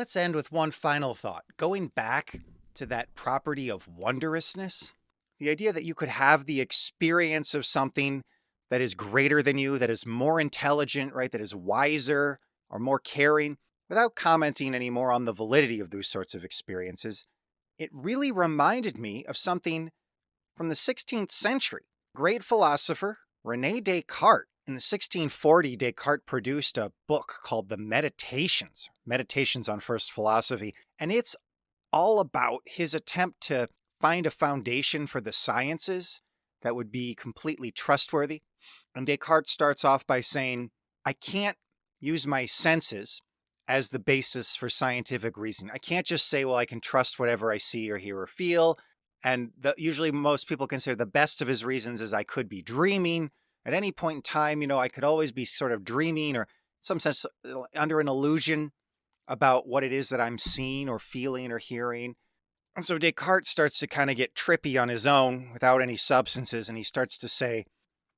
let's end with one final thought. Going back to that property of wondrousness, the idea that you could have the experience of something that is greater than you, that is more intelligent, right, that is wiser or more caring, without commenting anymore on the validity of those sorts of experiences, it really reminded me of something from the 16th century. Great philosopher Renee Descartes. In the 1640, Descartes produced a book called the Meditations on First Philosophy, and it's all about his attempt to find a foundation for the sciences that would be completely trustworthy. And Descartes starts off by saying, I can't use my senses as the basis for scientific reasoning. I can't just say, well, I can trust whatever I see or hear or feel. And usually most people consider the best of his reasons is I could be dreaming. At any point in time, I could always be sort of dreaming or in some sense under an illusion about what it is that I'm seeing or feeling or hearing. And so Descartes starts to kind of get trippy on his own without any substances. And he starts to say,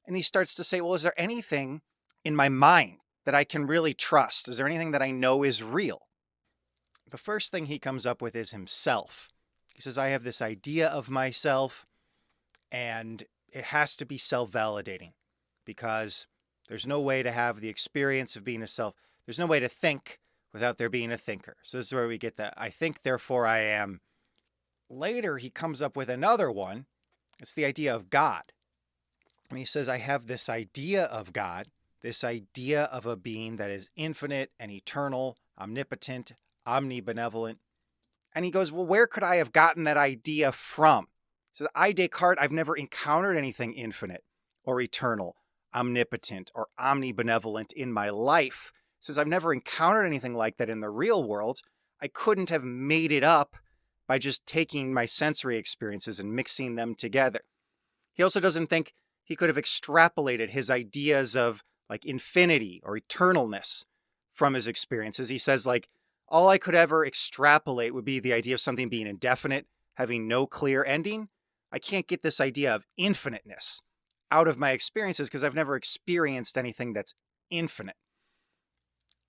well, is there anything in my mind that I can really trust? Is there anything that I know is real? The first thing he comes up with is himself. He says, I have this idea of myself, and it has to be self-validating because there's no way to have the experience of being a self. There's no way to think without there being a thinker. So this is where we get that I think, therefore I am. Later, he comes up with another one. It's the idea of God. And he says, I have this idea of God, this idea of a being that is infinite and eternal, omnipotent, omnibenevolent. And he goes, well, where could I have gotten that idea from? He says, I, Descartes, I've never encountered anything infinite or eternal, omnipotent or omnibenevolent in my life. He says, I've never encountered anything like that in the real world. I couldn't have made it up by just taking my sensory experiences and mixing them together. He also doesn't think he could have extrapolated his ideas of like infinity or eternalness from his experiences. He says, like, all I could ever extrapolate would be the idea of something being indefinite, having no clear ending. I can't get this idea of infiniteness out of my experiences because I've never experienced anything that's infinite.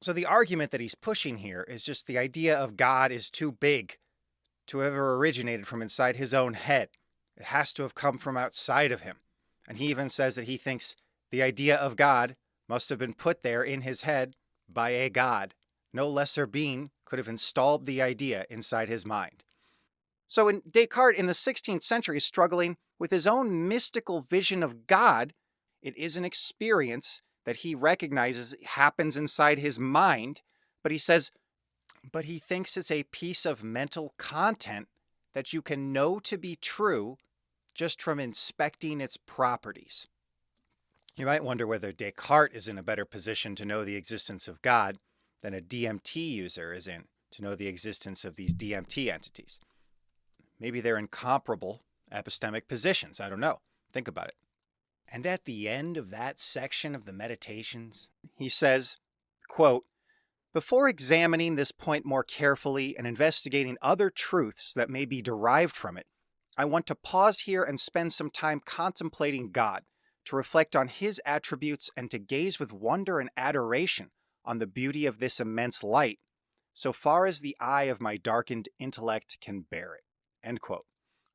So the argument that he's pushing here is just the idea of God is too big to have ever originated from inside his own head. It has to have come from outside of him. And he even says that he thinks the idea of God must have been put there in his head by a god. No lesser being could have installed the idea inside his mind. So in Descartes in the 16th century is struggling with his own mystical vision of God. It is an experience that he recognizes happens inside his mind, but he says, but he thinks it's a piece of mental content that you can know to be true just from inspecting its properties. You might wonder whether Descartes is in a better position to know the existence of God than a DMT user is in to know the existence of these DMT entities. Maybe they're in comparable epistemic positions. I don't know. Think about it. And at the end of that section of the Meditations, he says, quote, before examining this point more carefully and investigating other truths that may be derived from it, I want to pause here and spend some time contemplating God, to reflect on his attributes and to gaze with wonder and adoration on the beauty of this immense light, so far as the eye of my darkened intellect can bear it. End quote.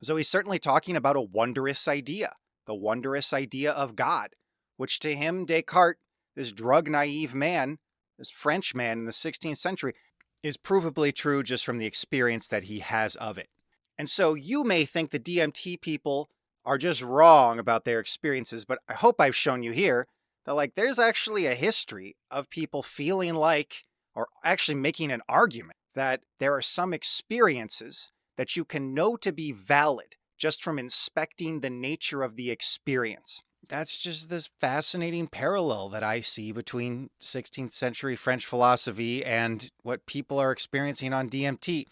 So he's certainly talking about a wondrous idea, the wondrous idea of God, which to him, Descartes, this drug-naive man, this French man in the 16th century, is provably true just from the experience that he has of it. And so you may think the DMT people are just wrong about their experiences, but I hope I've shown you here that there's actually a history of people feeling like, or actually making an argument that there are some experiences that you can know to be valid just from inspecting the nature of the experience. That's just this fascinating parallel that I see between 16th century French philosophy and what people are experiencing on DMT.